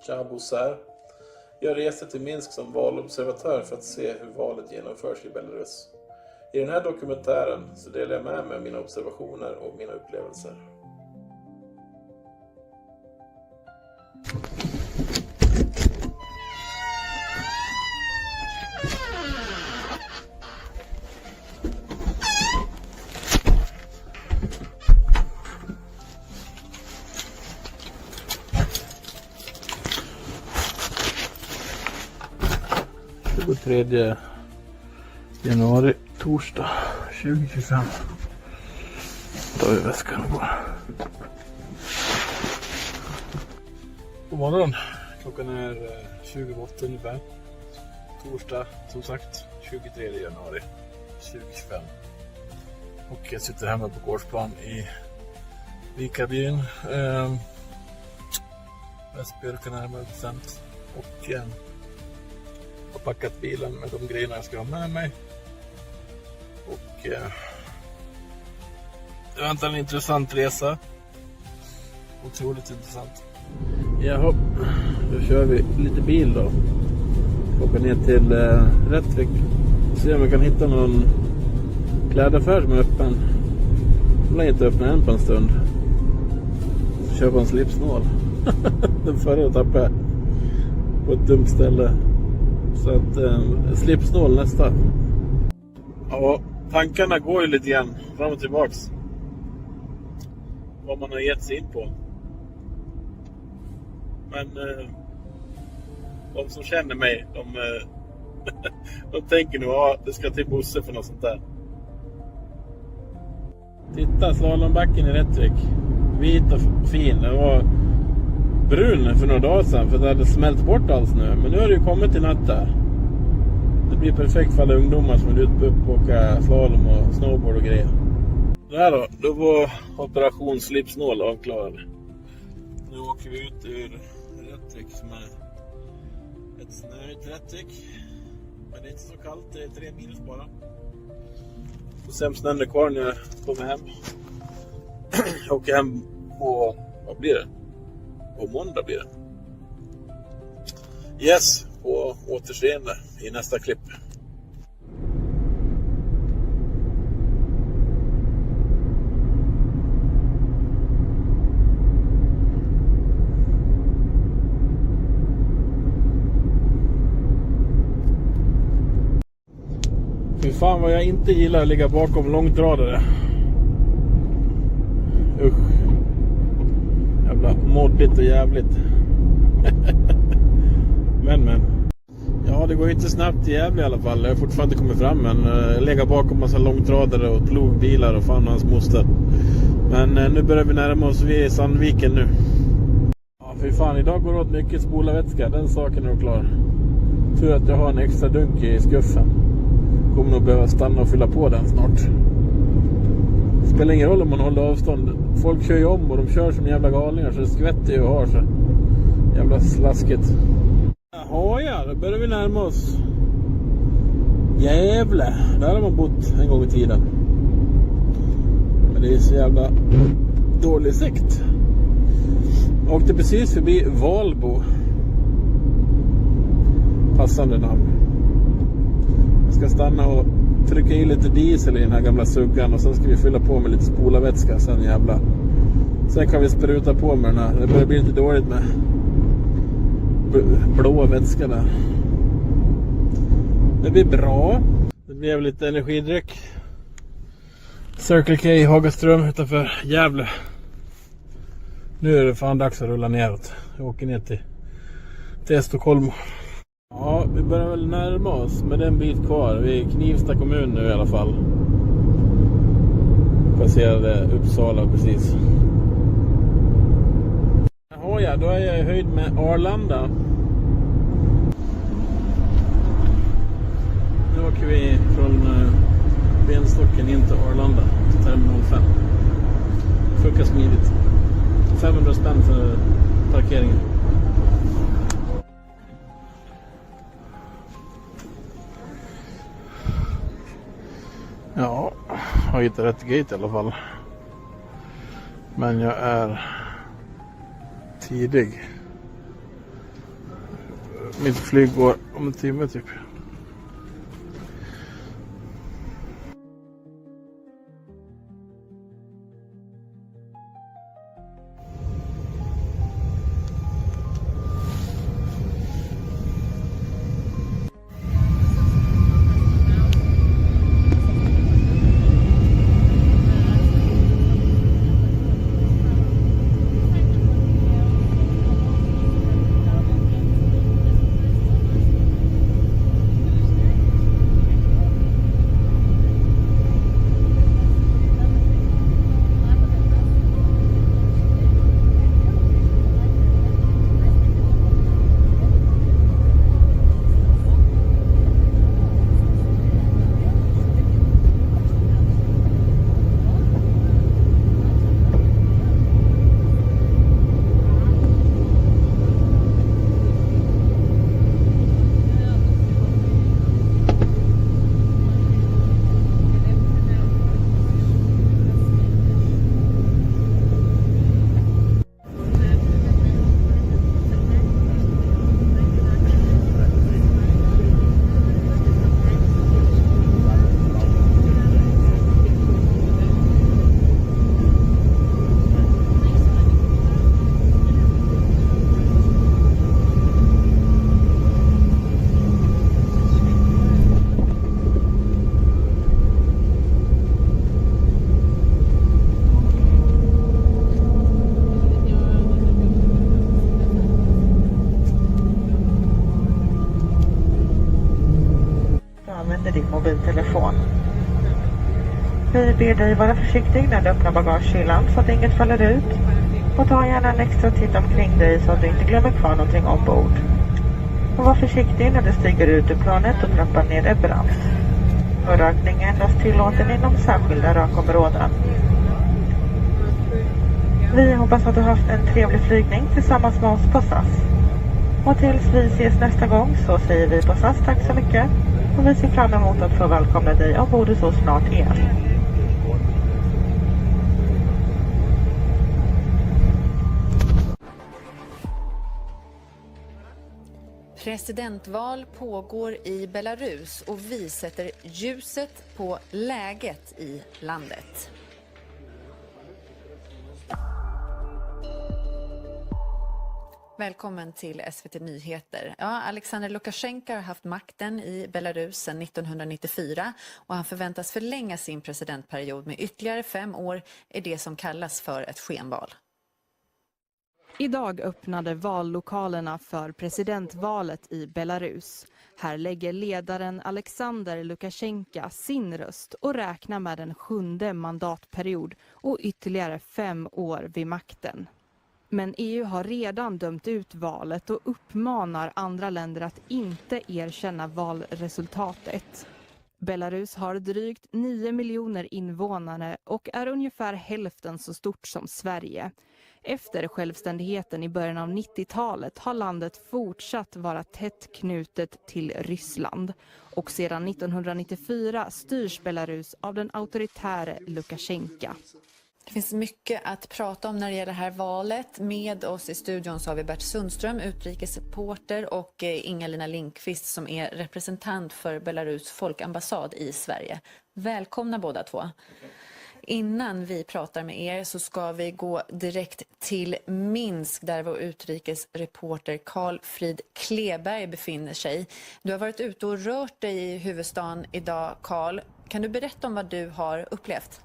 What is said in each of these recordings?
Chabuzar. Jag reste till Minsk som valobservatör för att se hur valet genomförs i Belarus. I den här dokumentären så delar jag med mig av mina observationer och mina upplevelser. Den 3 januari, torsdag 2025. Då tar vi väskan och går. God morgon. Klockan är 28 ungefär. Torsdag, som sagt, 23 januari 2025. Och jag sitter hemma på gårdsplan i Vikarbyn. Västbjörken närmare bestämt. Och har packat bilen med de grejerna jag ska ha med mig. Och det väntar en intressant resa. Otroligt intressant. Jaha, då kör vi lite bil då. Åker ner till Rättvik. Se om vi kan hitta någon klädaffär som är öppen. De lär inte öppna än på en stund. Så köpa en slipsnål. Den förra tappade jag på ett dumt ställe. Så att slipsnål nästa. Ja, tankarna går ju lite grann fram och tillbaks. Vad man har gett sig in på. Men de som känner mig, de tänker nog att det ska till Bosse för något sånt där. Titta, slalombacken i Rättvik. Vit och fin. Det var brun för några dagar sedan för det hade smält bort all snö. Men nu har det ju kommit till natt där. Det blir perfekt för alla ungdomar som är ute på att åka slalom och snowboard och grejer. Där då var operation slipsnål avklarad. Nu åker vi ut ur Rättvik som är ett snöigt Rättvik. Men det är inte så kallt, det är 3 minus bara. Och sen snön är kvar när jag kommer hem. Jag åker hem på, vad blir det? På måndag blir det. Yes, på återseende i nästa klipp. Fy fan vad jag inte gillar att ligga bakom långtradare. Usch. Jävla moddigt och jävligt. men. Ja, det går ju inte snabbt i Gävle i alla fall. Jag har fortfarande inte kommit fram, men lägga bakom massa långtradare och plogbilar och fan och hans moster. Men nu börjar vi närma oss vid Sandviken nu. Ja, för fan, idag går det åt mycket spolarvätska. Den saken är klar. Tur att jag har en extra dunk i skuffen. Kommer nog behöva stanna och fylla på den snart. Det spelar ingen roll om man håller avstånd. Folk kör ju om och de kör som jävla galningar så det skvätter ju och har så. Jävla slasket. Jaha ja, då börjar vi närma oss Gävle. Där har man bott en gång i tiden. Men det är så jävla dålig sikt. Åkte precis förbi Valbo. Passande namn. Jag ska stanna och trycka i lite diesel i den här gamla suggan. Och sen ska vi fylla på med lite spolarvätska. Sen jävla. Sen kan vi spruta på med den här. Det börjar bli lite dåligt med blå vätska där. Det blir bra. Det blev lite energidryck. Circle K Hagaström utanför Gävle. Nu är det fan dags att rulla neråt. Jag åker ner till Stockholm. Ja, vi börjar väl närma oss med en bit kvar. Vi är i Knivsta kommun nu i alla fall. Passerade Uppsala precis. Jaha ja, då är jag i höjd med Arlanda. Nu åker vi från Benstocken in till Arlanda till terminal 5. Funkar smidigt. 500 spänn för parkeringen. Ja, jag har hittat rätt gate i alla fall. Men jag är tidig. Mitt flyg går om en timme typ. Din mobiltelefon. Vi ber dig vara försiktig när du öppnar bagagehyllan så att inget faller ut. Och ta gärna en extra titt omkring dig så att du inte glömmer kvar någonting ombord. Och var försiktig när du stiger ut ur planet och trappar ner Eberans. Och rökning är endast tillåten inom särskilda rökområden. Vi hoppas att du har haft en trevlig flygning tillsammans med oss på SAS. Och tills vi ses nästa gång så säger vi på SAS tack så mycket. Och vi ser fram emot att få välkomna dig ombord så snart igen. Presidentval pågår i Belarus och vi sätter ljuset på läget i landet. Välkommen till SVT Nyheter. Ja, Alexander Lukasjenko har haft makten i Belarus sedan 1994 och han förväntas förlänga sin presidentperiod med ytterligare 5 år i det som kallas för ett skenval. Idag öppnade vallokalerna för presidentvalet i Belarus. Här lägger ledaren Alexander Lukasjenko sin röst och räknar med en 7:e mandatperiod och ytterligare 5 år vid makten. Men EU har redan dömt ut valet och uppmanar andra länder att inte erkänna valresultatet. Belarus har drygt 9 miljoner invånare och är ungefär hälften så stort som Sverige. Efter självständigheten i början av 90-talet har landet fortsatt vara tätt knutet till Ryssland. Och sedan 1994 styrs Belarus av den auktoritäre Lukasjenko. Det finns mycket att prata om när det gäller det här valet. Med oss i studion så har vi Bert Sundström, utrikesreporter, och Inga-Lina Lindqvist som är representant för Belarus folkambassad i Sverige. Välkomna båda två. Innan vi pratar med er så ska vi gå direkt till Minsk där vår utrikesreporter Carl Frid Kleberg befinner sig. Du har varit ute och rört dig i huvudstaden idag, Carl. Kan du berätta om vad du har upplevt?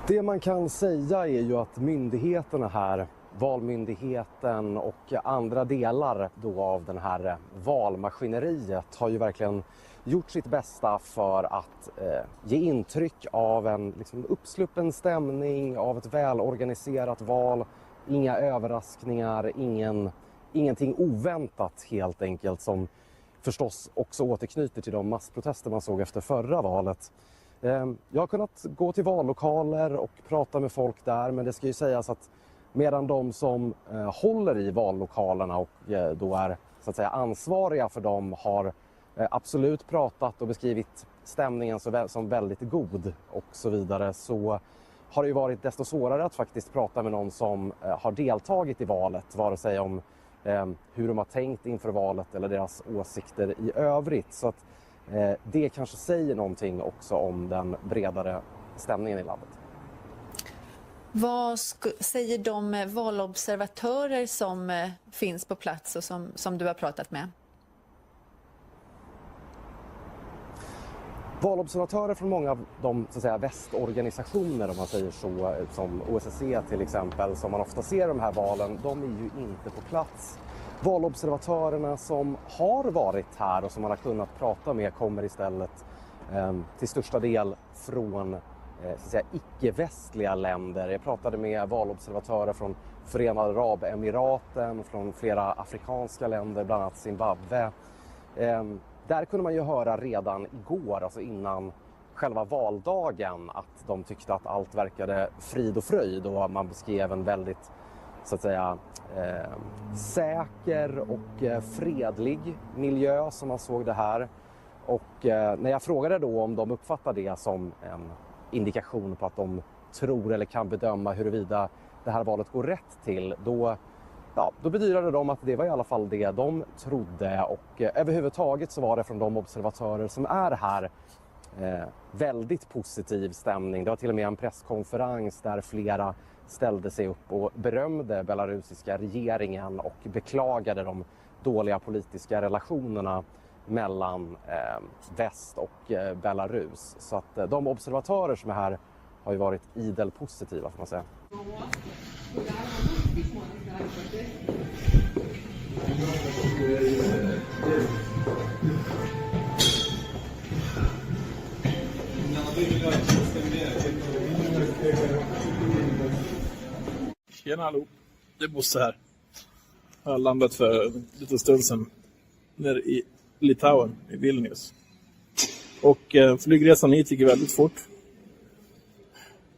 Det man kan säga är ju att myndigheterna här, valmyndigheten och andra delar då av den här valmaskineriet har ju verkligen gjort sitt bästa för att ge intryck av en uppsluppen stämning, av ett välorganiserat val. Inga överraskningar, ingenting oväntat helt enkelt, som förstås också återknyter till de massprotester man såg efter förra valet. Jag har kunnat gå till vallokaler och prata med folk där, men det ska ju sägas att medan de som håller i vallokalerna och då är så att säga ansvariga för dem har absolut pratat och beskrivit stämningen som väldigt god och så vidare, så har det ju varit desto svårare att faktiskt prata med någon som har deltagit i valet, vare sig om hur de har tänkt inför valet eller deras åsikter i övrigt. Så att det kanske säger någonting också om den bredare stämningen i landet. Vad säger de valobservatörer som finns på plats och som du har pratat med? Valobservatörer från många av de så att säga, västorganisationer, om man säger så, som OSSE till exempel, som man ofta ser i de här valen, de är ju inte på plats. Valobservatörerna som har varit här och som man har kunnat prata med kommer istället till största del från så att säga, icke-västliga länder. Jag pratade med valobservatörer från Förenade Arabemiraten, från flera afrikanska länder, bland annat Zimbabwe. Där kunde man ju höra redan igår, alltså innan själva valdagen, att de tyckte att allt verkade frid och fröjd och man beskrev en väldigt så att säga säker och fredlig miljö som man såg det här. Och när jag frågade då om de uppfattar det som en indikation på att de tror eller kan bedöma huruvida det här valet går rätt till, då bedyrade de att det var i alla fall det de trodde, och överhuvudtaget så var det från de observatörer som är här väldigt positiv stämning. Det var till och med en presskonferens där flera ställde sig upp och berömde belarusiska regeringen och beklagade de dåliga politiska relationerna mellan väst och Belarus. Så att de observatörer som är här har ju varit idel positiva, får man säga. Tjena allihop, det är Bosse här. Jag har landat för lite stund sedan nere i Litauen, i Vilnius. Och flygresan hit gick väldigt fort.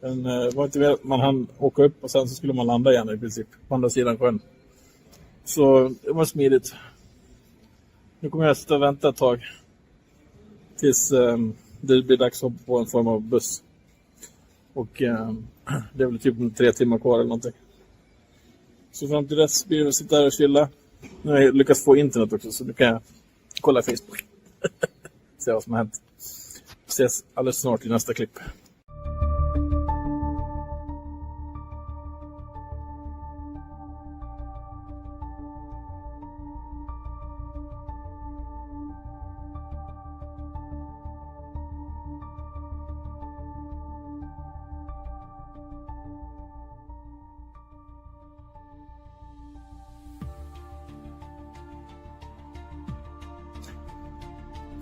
Den var inte väl, man hann åka upp och sen så skulle man landa igen i princip på andra sidan sjön. Så det var smidigt. Nu kommer jag att vänta ett tag tills det blir dags att hoppa på en form av buss. Och det är väl typ 3 timmar kvar eller någonting. Så fram till dess blir det att sitta här och chilla. Nu har jag lyckats få internet också, så nu kan jag kolla Facebook. Se vad som har hänt. Ses alldeles snart i nästa klipp.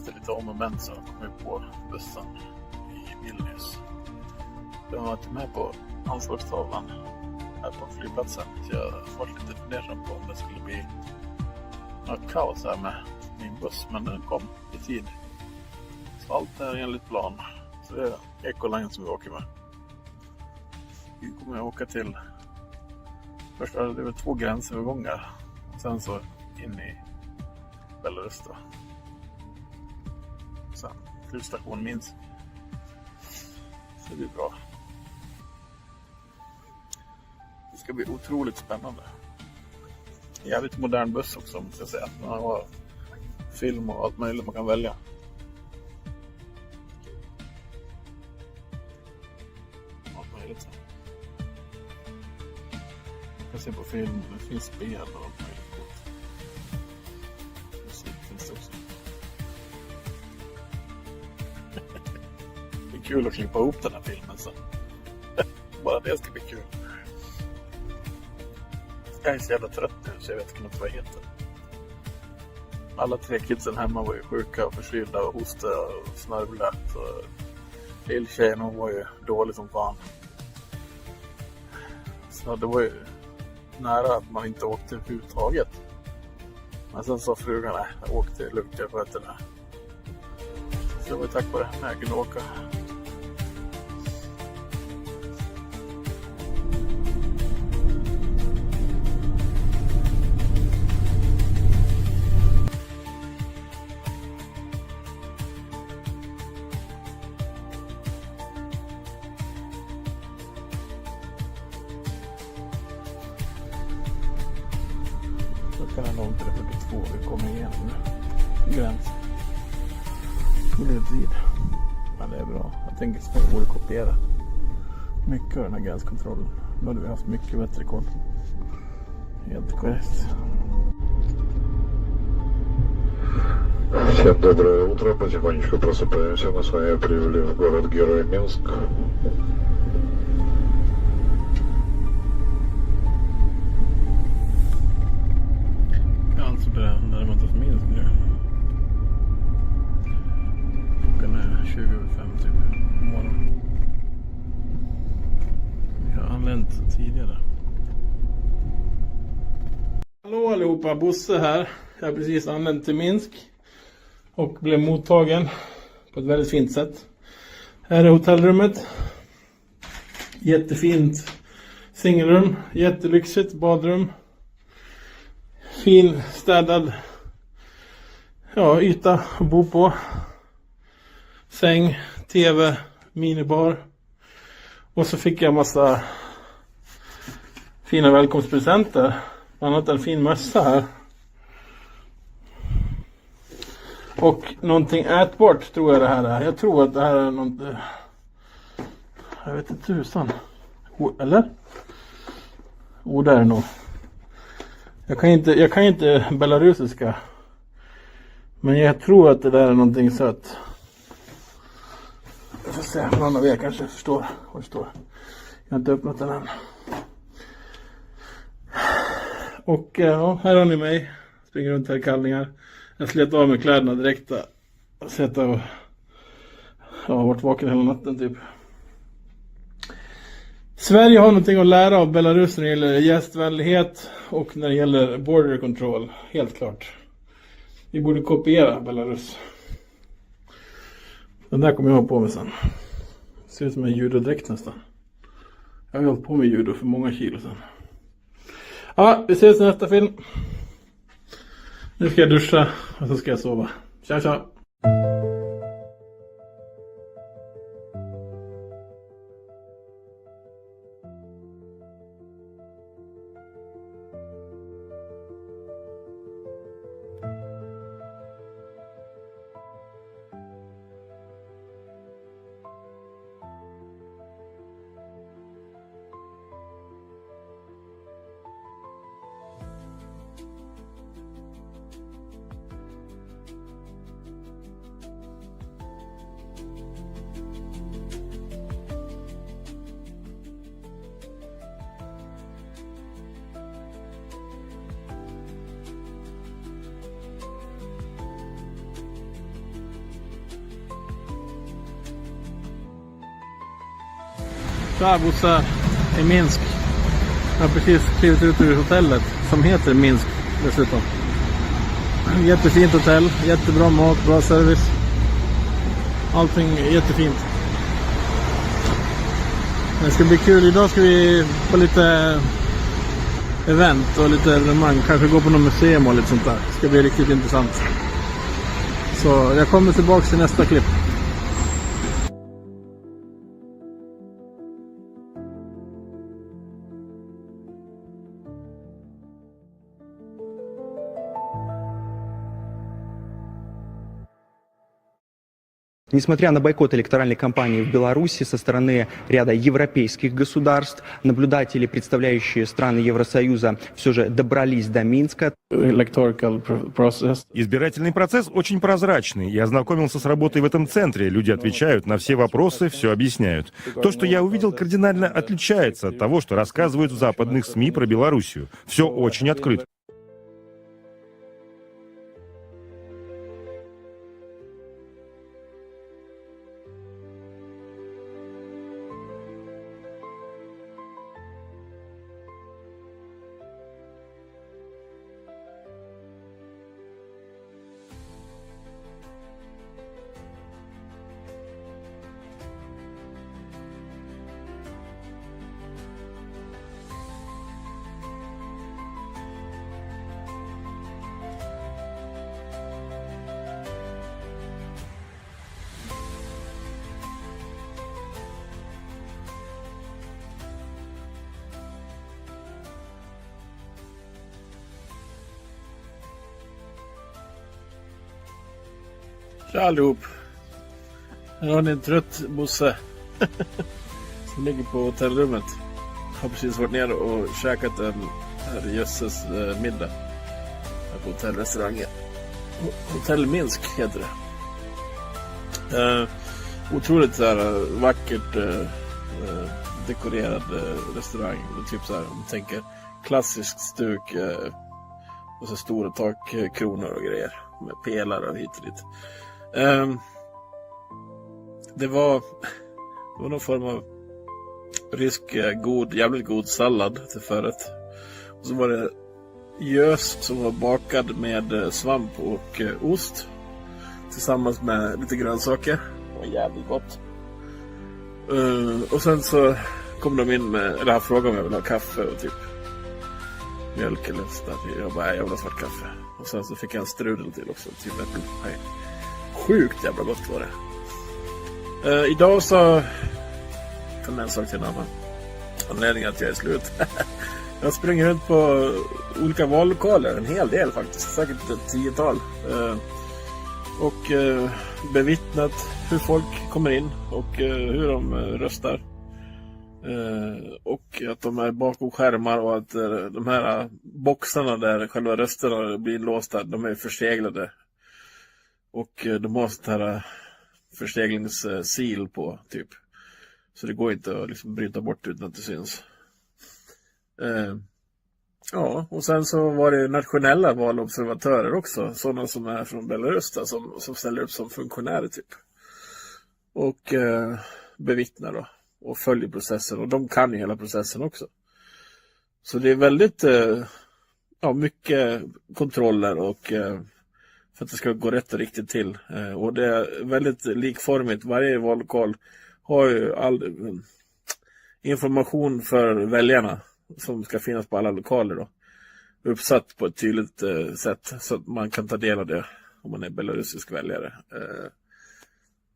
Lite om moment så kom jag på bussen i Vilnius. Jag var inte med på anslagstavlan här på flygplatsen, så jag var lite fundersam på om det skulle bli något kaos här med min buss, men den kom i tid. Så allt är enligt plan. Så det är Ecoline som vi åker med. Vi kommer att åka till först är det väl 2 gränsövergångar, sen så in i Belarus då. Sen flygstation Minsk. Så det blir bra. Det ska bli otroligt spännande. Jävligt modern buss också, måste jag säga. Man har film och allt möjligt man kan välja. Allt möjligt. Man kan se på film, det finns spel och allt möjligt. Musik finns det också. Det är kul att klippa ihop den här filmen sen. Bara det ska bli kul. Jag är så jävla trött nu så jag vet inte vad jag heter. Alla 3 kidsen hemma var ju sjuka och förkylda och hostade och snörvlade. Så lilltjejen hon var ju dålig som fan. Så det var ju nära att man inte åkte överhuvudtaget. Men sen sa frugan, nej, jag åkte lugnt, jag sköter det. Så det var tack vare henne jag kunde åka. Klockan är 03:42. Vi kommer igenom nu. Gränsen. Det blir tid. Men det är bra. Jag tänker att jag borde kopiera mycket av den här gränskontrollen. Då hade vi haft mycket bättre koll. Helt korrekt. Всем доброе утро. Потихонечку просыпаемся. Мы с вами прибыли в город-герой Минск. Alltså närmar oss Minsk nu. Klockan är 20:05 typ på morgonen. Vi har anlänt tidigare. Hallå allihopa, Bosse här. Jag har precis anlänt till Minsk. Och blev mottagen på ett väldigt fint sätt. Här är hotellrummet. Jättefint singelrum. Jättelyxigt badrum. Fin städad yta att bo på. Säng, tv, minibar. Och så fick jag massa fina välkomstpresenter. Bland annat en fin mössa här. Och någonting ätbart tror jag det här är. Jag tror att det här är något... Jag vet inte tusan. Eller? Det är det nog. Jag kan inte belarusiska. Men jag tror att det där är någonting sött. Jag får se, någon av er kanske förstår vad det står. Jag har inte öppnat den än. Och här har ni mig. Springer runt här i kallningar. Jag slet av med kläderna direkt. Sätta och varit vaken hela natten typ. Sverige har någonting att lära av Belarus när det gäller gästvänlighet och när det gäller border control. Helt klart. Vi borde kopiera Belarus. Den där kommer jag ha på mig sen. Ser ut som en judodräkt nästan. Jag har hållit på med judo för många kilo sedan. Ja, vi ses i nästa film. Nu ska jag duscha och så ska jag sova. Tja tja! Tja Bosse, i Minsk. Jag har precis klivit ut ur hotellet som heter Minsk dessutom. Jättefint hotell, jättebra mat, bra service. Allting är jättefint. Det ska bli kul, idag ska vi på lite event och lite evenemang. Kanske gå på något museum och lite sånt där. Det ska bli riktigt intressant. Så jag kommer tillbaka till nästa klipp. Несмотря на бойкот электоральной кампании в Беларуси со стороны ряда европейских государств, наблюдатели, представляющие страны Евросоюза, все же добрались до Минска. Избирательный процесс очень прозрачный. Я ознакомился с работой в этом центре. Люди отвечают на все вопросы, все объясняют. То, что я увидел, кардинально отличается от того, что рассказывают в западных СМИ про Белоруссию. Все очень открыто. Tja allihop. Här har ni en trött Bosse som ligger på hotellrummet. Har precis varit ner och käkat en herrejösses middag här på hotellrestaurangen. Hotell Minsk heter det. Otroligt så här vackert dekorerad restaurang. Typ så här, om man tänker klassiskt stuk och så stora takkronor och grejer med pelare och hit och dit. Det var någon form av rysk jävligt god sallad till förrätt. Och så var det gös som var bakad med svamp och ost tillsammans med lite grönsaker. Det var jävligt gott. Och sen så kom de in med, eller han frågade om jag ville ha kaffe och typ mjölk eller så där. Jag bara, jag vill ha svart kaffe. Och sen så fick jag en strudel till också, typ äppelpaj. Sjukt jävla gott var det. Idag så från en sak till en annan. Anledningen att jag är slut. Jag springer runt på olika vallokaler, en hel del faktiskt, säkert ett 10-tal. Och bevittnat hur folk kommer in och hur de röstar. Och att de är bakom skärmar och att de här boxarna där själva rösterna blir låsta, de är förseglade. Och de har sånt här förseglingssil på typ. Så det går inte att liksom bryta bort utan att det syns. Ja, och sen så var det nationella valobservatörer också. Sådana som är från Belarus där, som ställer upp som funktionärer typ. Och bevittnar då. Och följer processen. Och de kan ju hela processen också. Så det är väldigt mycket kontroller och för att det ska gå rätt och riktigt till. Och det är väldigt likformigt. Varje vallokal har ju all information för väljarna som ska finnas på alla lokaler då. Uppsatt på ett tydligt sätt så att man kan ta del av det om man är belarusisk väljare.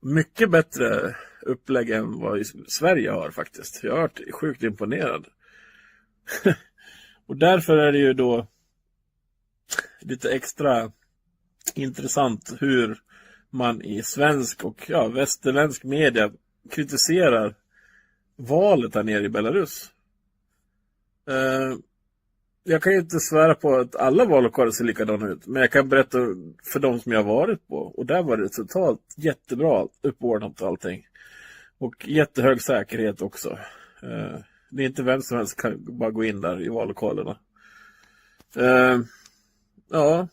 Mycket bättre upplägg än vad Sverige har faktiskt. Jag har varit sjukt imponerad. Och därför är det ju då lite extra intressant hur man i svensk och västerländsk media kritiserar valet här nere i Belarus. Jag kan ju inte svära på att alla vallokaler ser likadana ut, men jag kan berätta för de som jag har varit på. Och där var det totalt jättebra uppordnat och allting. Och jättehög säkerhet också. Det är inte vem som helst kan bara gå in där i vallokalerna. Ja.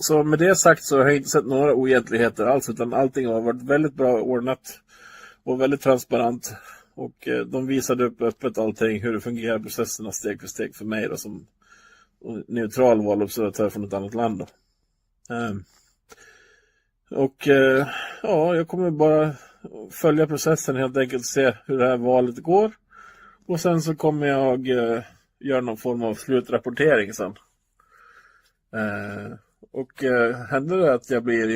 Så med det sagt så har jag inte sett några oegentligheter alls, utan allting har varit väldigt bra ordnat och väldigt transparent. Och de visade upp öppet allting, hur det fungerar processerna steg för steg för mig då, som neutral valobservatör från ett annat land då. Jag kommer bara följa processen helt enkelt, se hur det här valet går. Och sen så kommer jag göra någon form av slutrapportering sen. Händer det att jag blir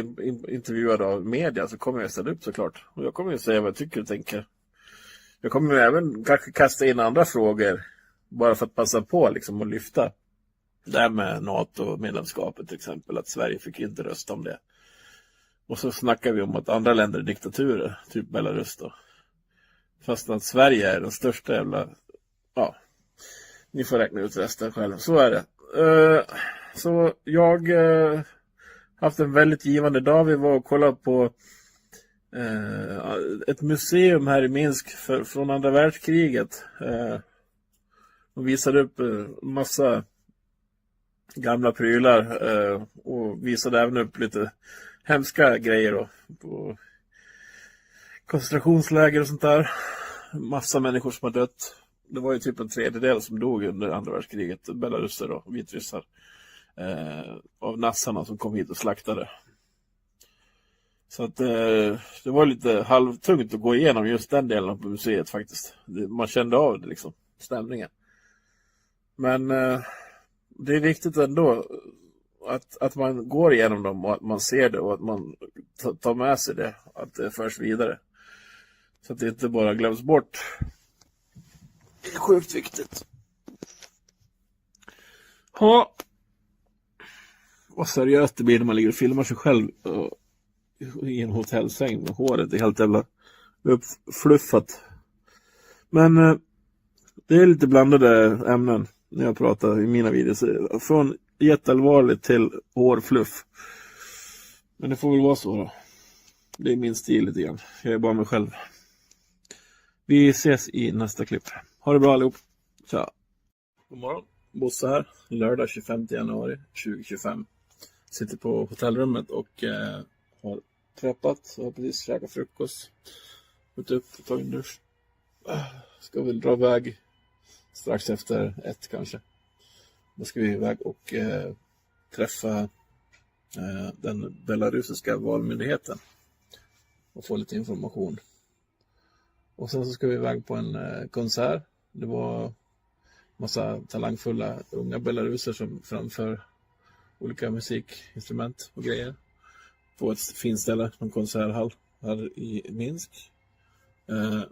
intervjuad av media så kommer jag ställa upp såklart. Och jag kommer ju säga vad jag tycker och tänker. Jag kommer även kanske kasta in andra frågor bara för att passa på liksom och lyfta det här med NATO-medlemskapet till exempel, att Sverige fick inte rösta om det. Och så snackar vi om att andra länder är diktaturer, typ Belarus då. Fast att Sverige är den största jävla... Ja, ni får räkna ut resten själv. Så är det. Så jag haft en väldigt givande dag. Vi var och kollade på ett museum här i Minsk från andra världskriget. De visade upp massa gamla prylar och visade även upp lite hemska grejer då, på koncentrationsläger och sånt där. Massa människor som har dött. Det var ju typ en tredjedel som dog under andra världskriget, belaruser och vitryssar, av nassarna som kom hit och slaktade. Så att det var lite halvtungt att gå igenom just den delen av museet faktiskt. Man kände av det liksom, stämningen. Men det är viktigt ändå att man går igenom dem och att man ser det och att man tar med sig det, att det förs vidare. Så att det inte bara glöms bort. Det är sjukt viktigt. Ja. vad seriöst det blir när man ligger och filmar sig själv i en hotellsäng med håret är helt jävla uppfluffat. Men det är lite blandade ämnen när jag pratar i mina videos. Från jätteallvarligt till hårfluff. Men det får väl vara så då. Det är min stil lite grann. Jag är bara mig själv. Vi ses i nästa klipp. Ha det bra allihop. Tja. God morgon. Bosse här. Lördag 25 januari 2025. Sitter på hotellrummet och har träppat. Och har precis käkat frukost. Gått upp och tagit en dusch. Ska väl dra iväg strax efter 1 kanske. Då ska vi iväg och träffa den belarusiska valmyndigheten. Och få lite information. Och sen så ska vi iväg på en konsert. Det var massa talangfulla unga belaruser som framför olika musikinstrument och grejer. På ett fint ställe, en konserthall här i Minsk.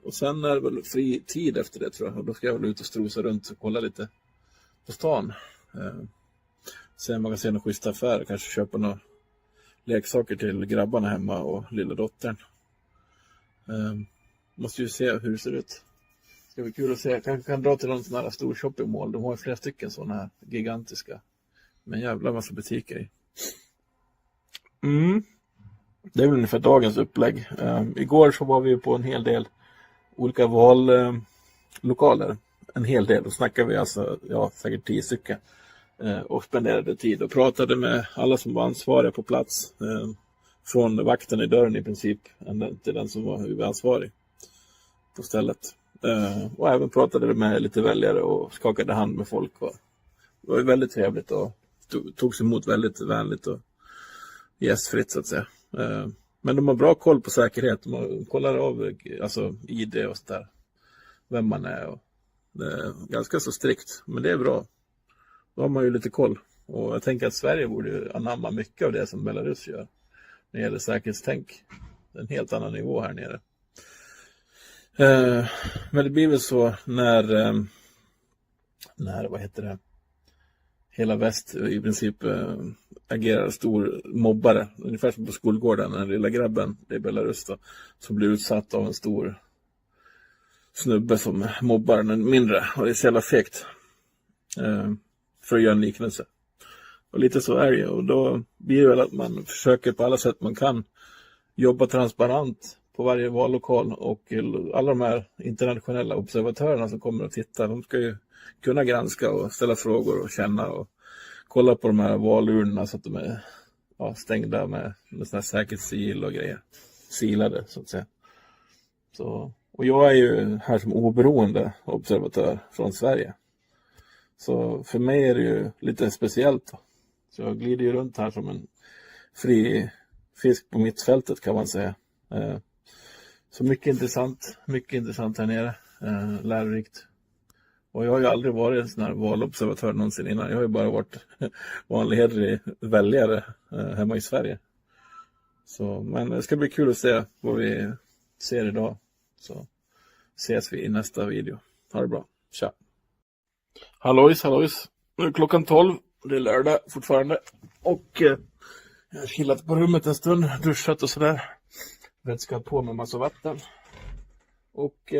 Och sen är det väl fri tid efter det tror jag. Och då ska jag väl ut och strosa runt och kolla lite på stan. Se om man kan se några schyssta affärer. Kanske köpa några leksaker till grabbarna hemma och lilla dottern. Måste ju se hur det ser ut. Det ska bli kul att se. Jag kanske kan dra till någon sån här stor shoppingmål. De har ju flera stycken sådana här gigantiska. Men jävla massa butiker i. Det är väl ungefär dagens upplägg. Igår så var vi på en hel del olika vallokaler. En hel del. Då snackade vi alltså, säkert 10 stycken. Och spenderade tid och pratade med alla som var ansvariga på plats. Från vakten i dörren i princip. Ända till den som var huvudansvarig på stället. Och även pratade med lite väljare och skakade hand med folk. Och det var väldigt trevligt och togs emot väldigt vänligt och gästfritt så att säga. Men de har bra koll på säkerhet. De kollar av alltså ID och sånt där. Vem man är. Och det är ganska så strikt. Men det är bra. Då har man ju lite koll. Och jag tänker att Sverige borde anamma mycket av det som Belarus gör. När det gäller säkerhetstänk. Det är en helt annan nivå här nere. Men det blir väl så när vad heter det? Hela väst i princip agerar stor mobbare. Ungefär som på skolgården, den lilla grabben, det är Belarus då, som blir utsatt av en stor snubbe som mobbar den mindre. Och det är så jävla fegt för att göra en liknelse. Och lite så är det. Och då blir det väl att man försöker på alla sätt man kan jobba transparent på varje vallokal. Och alla de här internationella observatörerna som kommer att titta, de ska ju kunna granska och ställa frågor och känna och kolla på de här valurnorna så att de är stängda med sådana här säkerhetssil och grejer. Silade så att säga. Så, och jag är ju här som oberoende observatör från Sverige. Så för mig är det ju lite speciellt då. Så jag glider ju runt här som en fri fisk på mittfältet kan man säga. Så mycket intressant här nere. Lärorikt. Och jag har ju aldrig varit en sån här valobservatör någonsin innan. Jag har ju bara varit vanlig hederlig väljare hemma i Sverige. Så, men det ska bli kul att se vad vi ser idag. Så ses vi i nästa video. Ha det bra. Tja. Hallojs. Nu är klockan 12. Det är lördag fortfarande. Och jag har chillat på rummet en stund. Duschat och sådär. Vätskat på med massa vatten. Och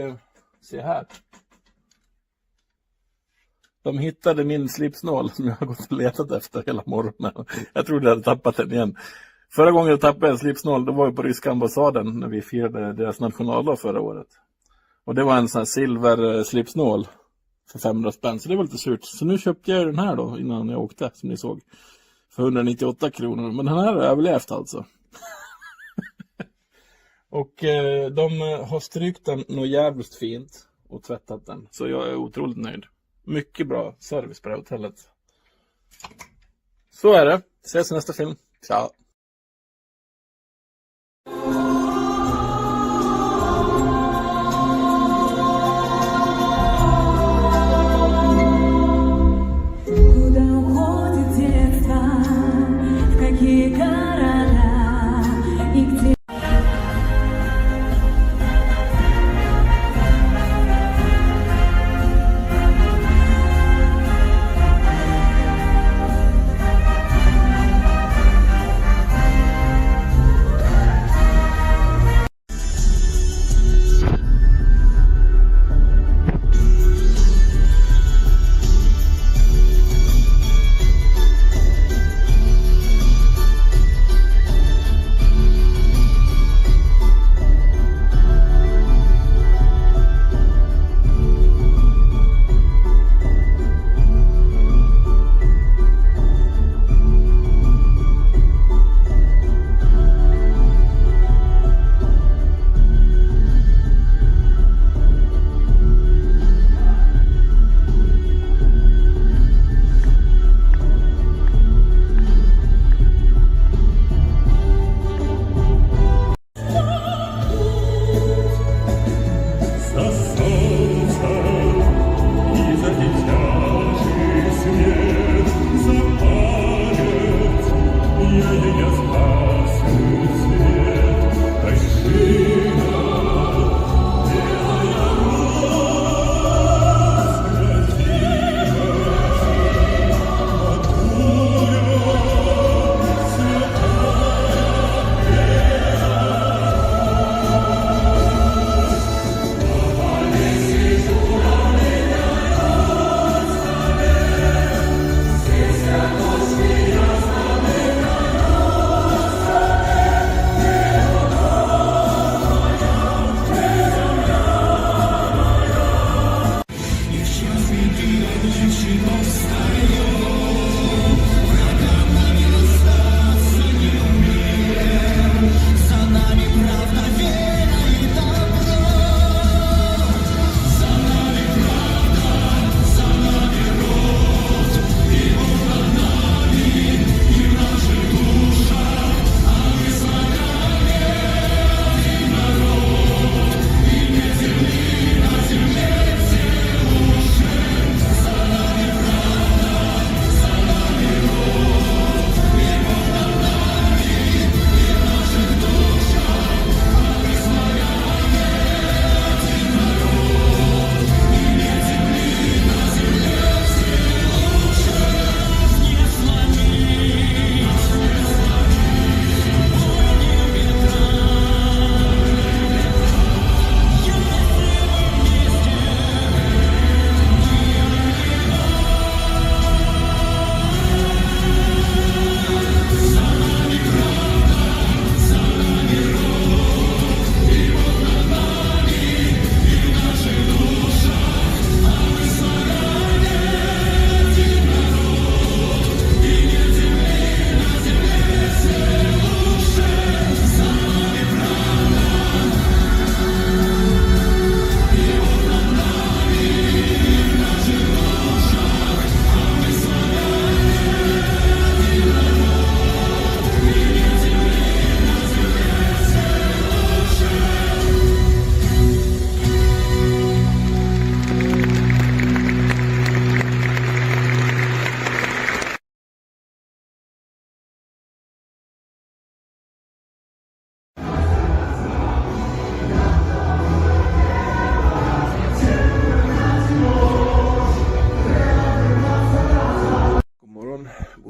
se här. De hittade min slipsnål som jag har gått och letat efter hela morgonen. Jag trodde jag hade tappat den igen. Förra gången jag tappade en slipsnål, det var ju på ryska ambassaden när vi firade deras nationaldag förra året. Och det var en sån här silver slipsnål för 500 spänn. Så det var lite surt. Så nu köpte jag den här då innan jag åkte, som ni såg. För 198 kronor. Men den här har överlevt alltså. Och de har strykt den något jävligt fint och tvättat den. Så jag är otroligt nöjd. Mycket bra service på det här hotellet. Så är det. Ses i nästa film. Ciao.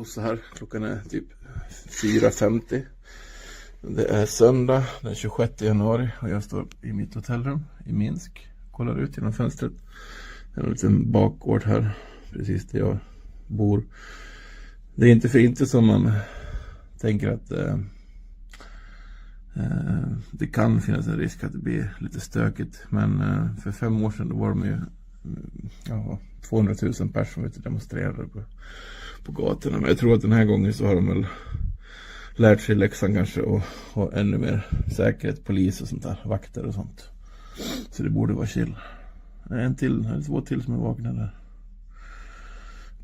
Så här, klockan är typ 4:50. Det är söndag den 26 januari och jag står i mitt hotellrum i Minsk. Kollar ut genom fönstret. Det är en liten bakgård här, precis där jag bor. Det är inte för inte som man tänker att det kan finnas en risk att det blir lite stökigt. Men för 5 år sedan då var de ju 200 000 personer som ute demonstrerade på gatorna. Men jag tror att den här gången så har de väl lärt sig läxan kanske och ha ännu mer säkerhet, polis och sånt där, vakter och sånt. Så det borde vara chill. En till, eller 2 till som är vakna där.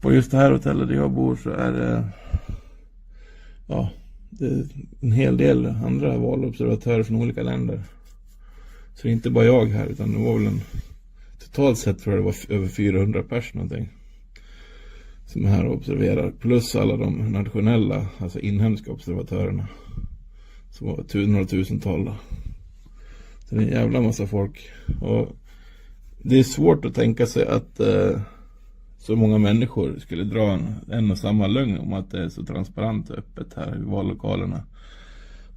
På just det här hotellet där jag bor så är det det är en hel del andra valobservatörer från olika länder. Så det är inte bara jag här, utan det var väl totalt sett tror jag det var över 400 personer någonting som är här och observerar. Plus alla de nationella, alltså inhemska observatörerna. Som var några tusental. Så det är en jävla massa folk. Och det är svårt att tänka sig att så många människor skulle dra en och samma lögn om att det är så transparent och öppet här i vallokalerna.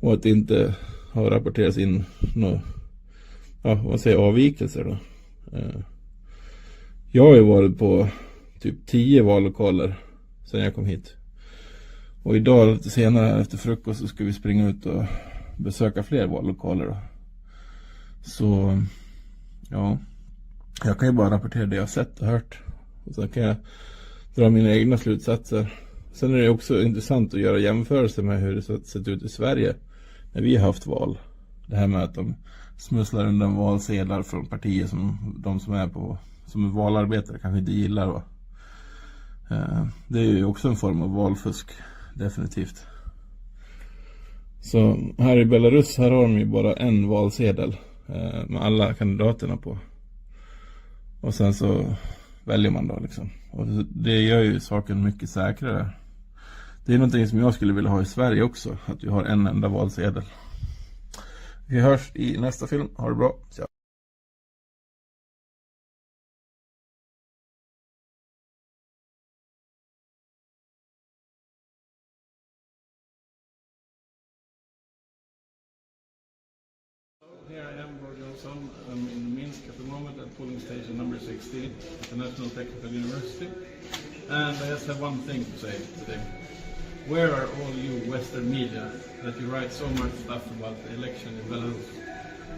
Och att det inte har rapporterats in några avvikelser då. Jag har ju varit på typ 10 vallokaler sedan jag kom hit. Och idag lite senare efter frukost så ska vi springa ut och besöka fler vallokaler då. Så jag kan ju bara rapportera det jag har sett och hört. Och sen kan jag dra mina egna slutsatser. Sen är det också intressant att göra jämförelser med hur det sett ut i Sverige när vi har haft val. Det här med att de smusslar undan valsedlar från partier som de som är valarbetare kanske inte gillar då. Det är ju också en form av valfusk, definitivt. Så här i Belarus här har de ju bara en valsedel med alla kandidaterna på. Och sen så väljer man då liksom. Och det gör ju saken mycket säkrare. Det är någonting som jag skulle vilja ha i Sverige också, att vi har en enda valsedel. Vi hörs i nästa film. Ha det bra. Ciao. Here I am, Roger Olsson. I'm in Minsk at the moment at polling station number 16 at the National Technical University. And I just have one thing to say today. Where are all you Western media that you write so much stuff about the election in Belarus?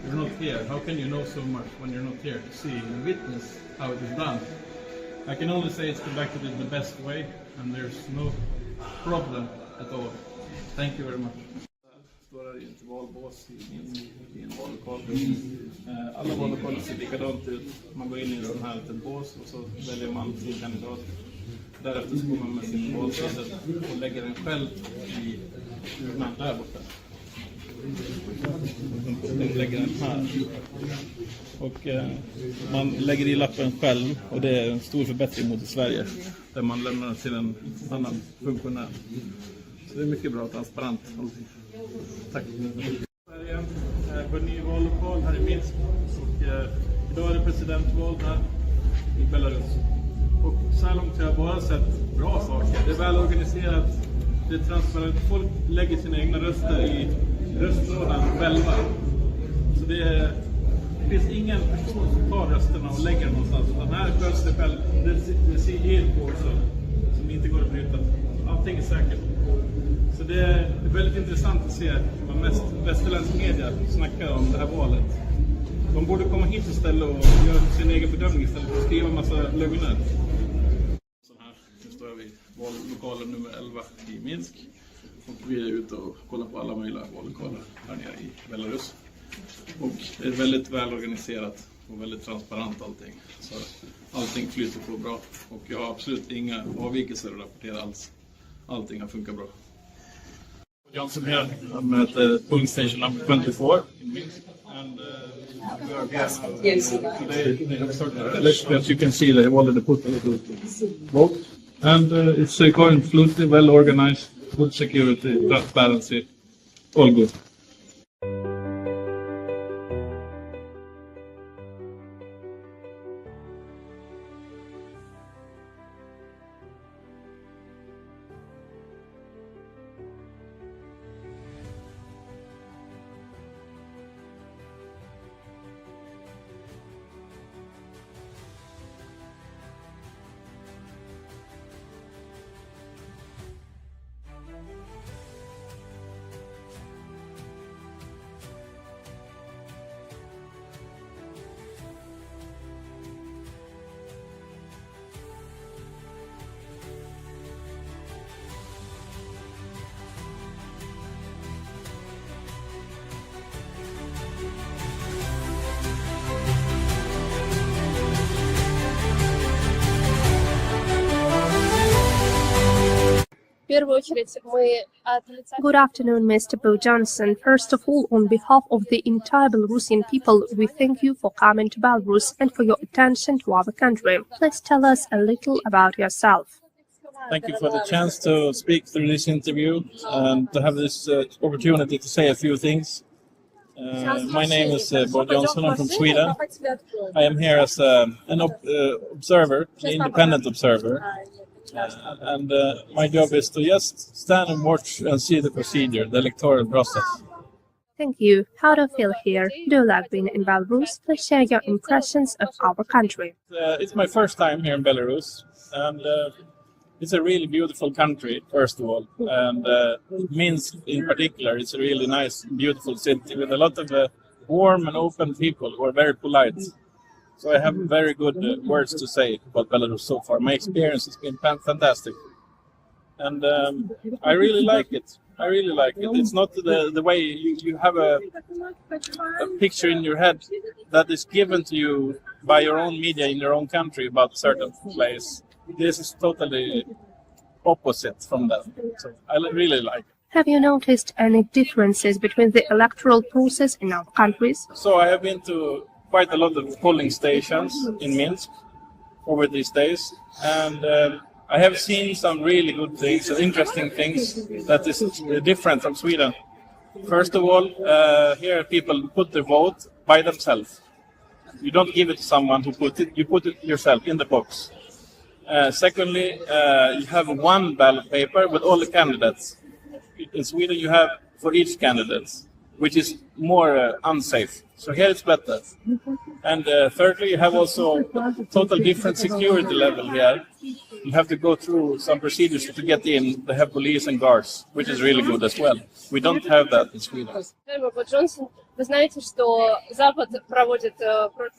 You're not here. How can you know so much when you're not here to see and witness how it is done? I can only say it's conducted in the best way, and there's no problem at all. Thank you very much. Står här i ett valbås i en vallokal. Alla vallokaler ser likadant ut. Man går in i en sån här liten bås och så väljer man sin kandidat. Därefter så går man med sin valsedel och lägger den själv i urnan där borta. Den lägger den här. Och man lägger i lappen själv, och det är en stor förbättring mot i Sverige där man lämnar den till en annan funktionär. Så det är mycket bra och transparent. Tack. Sverige på en ny vallokal här i Minsk, och idag är det presidentval här i Belarus. Och så här långt har jag bara sett bra saker. Det är väl organiserat, det är transparent, folk lägger sina egna röster i röstlådan själva. Så det finns ingen person som tar rösterna och lägger dem någonstans, utan här sköts det själv. Det ser el på också, som inte går att bryta. Allting är säkert. Så det är väldigt intressant att se vad mest västerländsk media snackar om det här valet. De borde komma hit istället och göra sin egen bedömning istället för att skriva en massa lögner. Nu står jag vid vallokalen nummer 11 i Minsk. Och vi är ute och kollar på alla möjliga vallokaler här nere i Belarus. Och det är väldigt väl organiserat och väldigt transparent allting. Så allting flyter på bra. Och jag har absolut inga avvikelser att rapportera alls. Allting har funkat bra. Johnson here. I'm at the polling station number 24 in Minsk. And we are here today. They have started the election. As you can see, they have already put the vote. And it's going fluently, well organized, good security, transparency, all good. Good afternoon, Mr. Bo Johnson. First of all, on behalf of the entire Belarusian people, we thank you for coming to Belarus and for your attention to our country. Please tell us a little about yourself. Thank you for the chance to speak through this interview and to have this opportunity to say a few things. My name is Bo Johnson. I'm from Sweden. I am here as an observer, an independent observer. And my job is to just stand and watch and see the procedure, the electoral process. Thank you. How do you feel here? Do you like being in Belarus? Please share your impressions of our country. It's my first time here in Belarus, and it's a really beautiful country, first of all. And Minsk in particular, it's a really nice, beautiful city with a lot of warm and open people who are very polite. So I have very good words to say about Belarus so far. My experience has been fantastic. And I really like it. I really like it. It's not the way you have a picture in your head that is given to you by your own media in your own country about a certain place. This is totally opposite from that. So I really like it. Have you noticed any differences between the electoral process in our countries? So I have been to quite a lot of polling stations in Minsk over these days, and I have seen some really good things, interesting things that is different from Sweden. First of all, here people put their vote by themselves. You don't give it to someone who put it, you put it yourself in the box. Secondly, you have one ballot paper with all the candidates. In Sweden you have for each candidate, which is more unsafe. So here it's better. And thirdly, you have also total different security level here. You have to go through some procedures to get in. They have police and guards, which is really good as well. We don't have that in Sweden.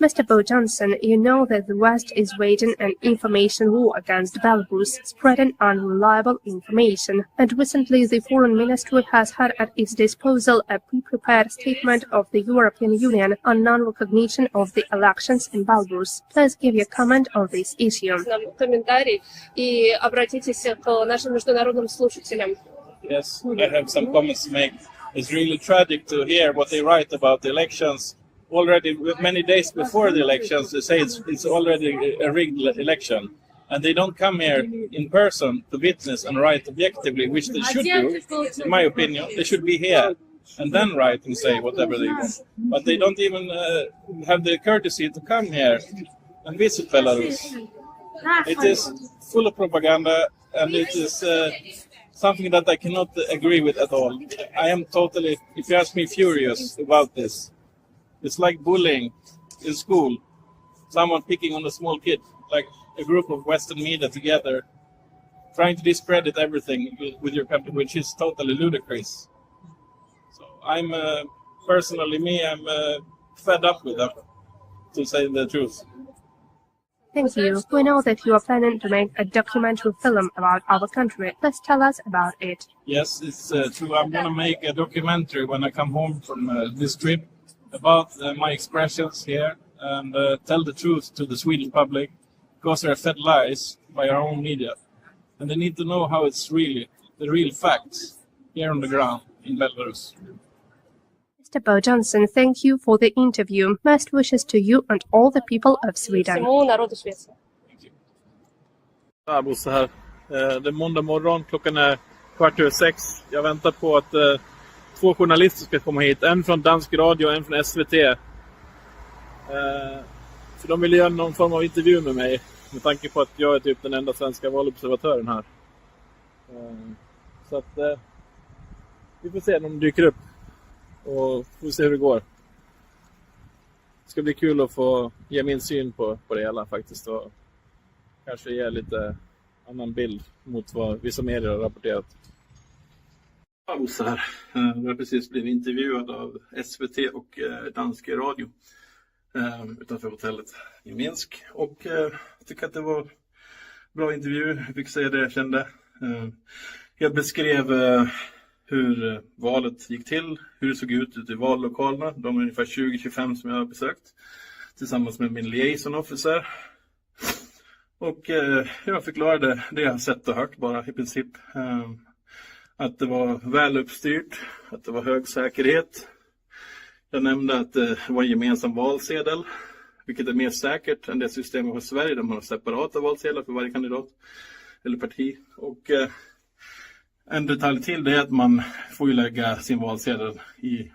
Mr. Bo Johnson, you know that the West is waging an information war against Belarus, spreading unreliable information. And recently, the Foreign Ministry has had at its disposal a pre-prepared statement of the European Union on non-recognition of the elections in Belarus. Please give your comment on this issue. Yes, I have some comments to make. It's really tragic to hear what they write about the elections. Already many days before the elections, they say it's already a rigged election. And they don't come here in person to witness and write objectively, which they should do, in my opinion. They should be here and then write and say whatever they want. But they don't even have the courtesy to come here and visit Belarus. It is full of propaganda, and it is something that I cannot agree with at all. I am totally, if you ask me, furious about this. It's like bullying in school. Someone picking on a small kid, like a group of Western media together, trying to discredit everything with your country, which is totally ludicrous. So I'm personally, I'm fed up with them, to say the truth. Thank you. We know that you are planning to make a documentary film about our country. Please tell us about it. Yes, it's true. I'm going to make a documentary when I come home from this trip about my expressions here and tell the truth to the Swedish public, because they're fed lies by our own media. And they need to know how it's really, the real facts here on the ground in Belarus. Mr. Bo Johnson, thank you for the interview. Best wishes to you and all the people of Sweden. Ja, Bosse här. Det är måndag morgon, klockan är 5:15. Jag väntar på att 2 journalister ska komma hit. En från Dansk Radio och en från SVT. För de vill göra någon form av intervju med mig. Med tanke på att jag är typ den enda svenska valobservatören här. Så att vi får se om de dyker upp. Och får se hur det går. Det ska bli kul att få ge min syn på det hela faktiskt. Och kanske ge lite annan bild mot vad vissa medier har rapporterat. Ja, Bosse här. Jag har precis blivit intervjuad av SVT och Dansk Radio utanför hotellet i Minsk. Och jag tycker att det var en bra intervju. Jag fick säga det jag kände. Jag beskrev hur valet gick till, hur det såg ut ute i vallokalerna. De är ungefär 20-25 som jag har besökt tillsammans med min liaison officer. Och jag förklarade det jag har sett och hört bara i princip. Att det var väl uppstyrt, att det var hög säkerhet. Jag nämnde att det var en gemensam valsedel, vilket är mer säkert än det systemet hos Sverige där man har separata valsedlar för varje kandidat eller parti. Och en detalj till det är att man får ju lägga sin valsedel i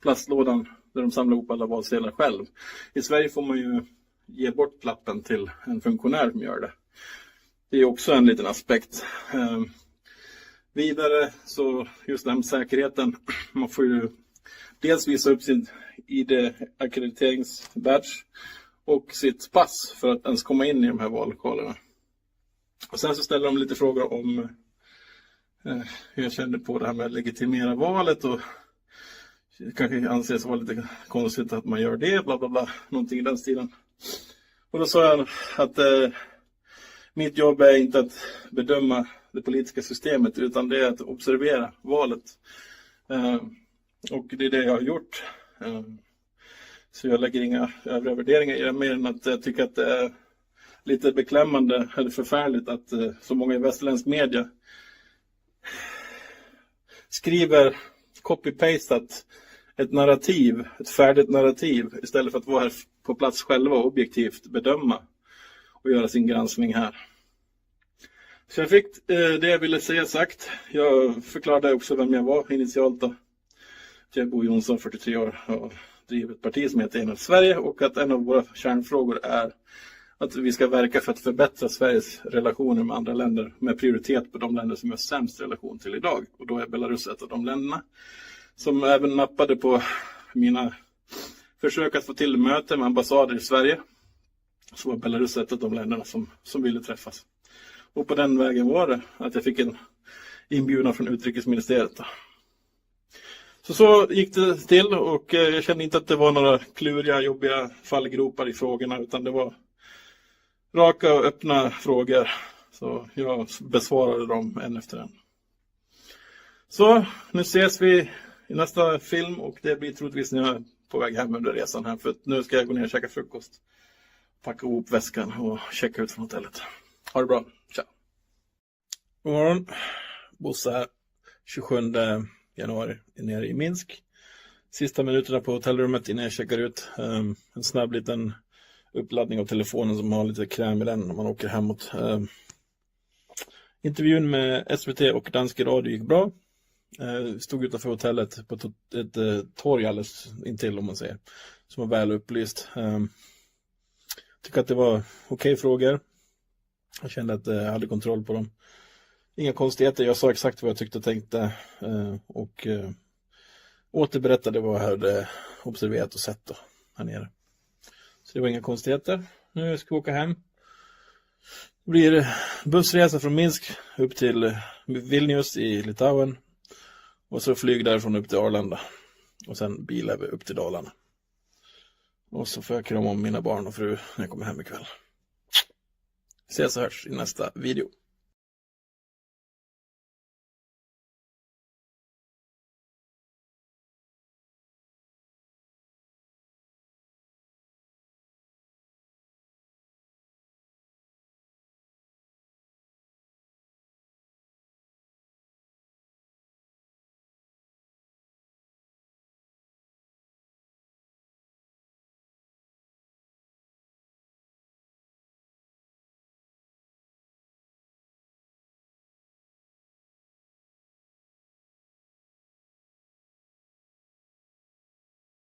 plastlådan där de samlar ihop alla valsedlar själv. I Sverige får man ju ge bort lappen till en funktionär som gör det. Det är också en liten aspekt. Vidare så just det här med säkerheten. Man får ju dels visa upp sin ID-ackrediteringsbadge och sitt pass för att ens komma in i de här vallokalerna. Och sen så ställer de lite frågor om hur jag kände på det här med att legitimera valet. Och det kanske anses vara lite konstigt att man gör det, bla bla bla. Någonting i den stilen. Och då sa jag att mitt jobb är inte att bedöma det politiska systemet utan det är att observera valet. Och det är det jag har gjort. Så jag lägger inga övriga värderingar i det, mer än att jag tycker att det är lite beklämmande eller förfärligt att så många i västerländsk media skriver copy-pastat ett narrativ, ett färdigt narrativ, istället för att vara här på plats själva och objektivt bedöma och göra sin granskning här. Så jag fick det jag ville säga sagt. Jag förklarade också vem jag var initialt då. Jag är Bo Jonsson, 43 år, och driver ett parti som heter Enat Sverige, och att en av våra kärnfrågor är att vi ska verka för att förbättra Sveriges relationer med andra länder med prioritet på de länder som vi har sämst relation till idag. Och då är Belarus ett av de länderna som även nappade på mina försök att få till möte med ambassader i Sverige. Så var Belarus ett av de länderna som ville träffas. Och på den vägen var det att jag fick en inbjudan från utrikesministeriet. Så gick det till och jag kände inte att det var några kluriga, jobbiga fallgropar i frågorna, utan det var raka och öppna frågor. Så jag besvarade dem en efter en. Så nu ses vi i nästa film och det blir troligtvis när jag är på väg hem under resan här. För nu ska jag gå ner och käka frukost. Packa ihop väskan och checka ut från hotellet. Ha det bra. Tja. God morgon. Bosse här. 27 januari är nere i Minsk. Sista minuterna på hotellrummet innan jag checkar ut. En snabb liten uppladdning av telefonen som har lite kräm i den när man åker hemåt. Intervjun med SVT och Dansk Radio gick bra. Stod utanför hotellet på ett torg alldeles intill, om man säger, som var väl upplyst. Tycker att det var okej frågor. Jag kände att jag hade kontroll på dem. Inga konstigheter, jag sa exakt vad jag tyckte och tänkte och återberättade vad jag hade observerat och sett då, här nere. Så det var inga konstigheter. Nu ska vi åka hem. Det blir bussresa från Minsk upp till Vilnius i Litauen. Och så flyg därifrån upp till Arlanda. Och sen bilar vi upp till Dalarna. Och så får jag krama om mina barn och fru när jag kommer hem ikväll. Ses och hörs i nästa video.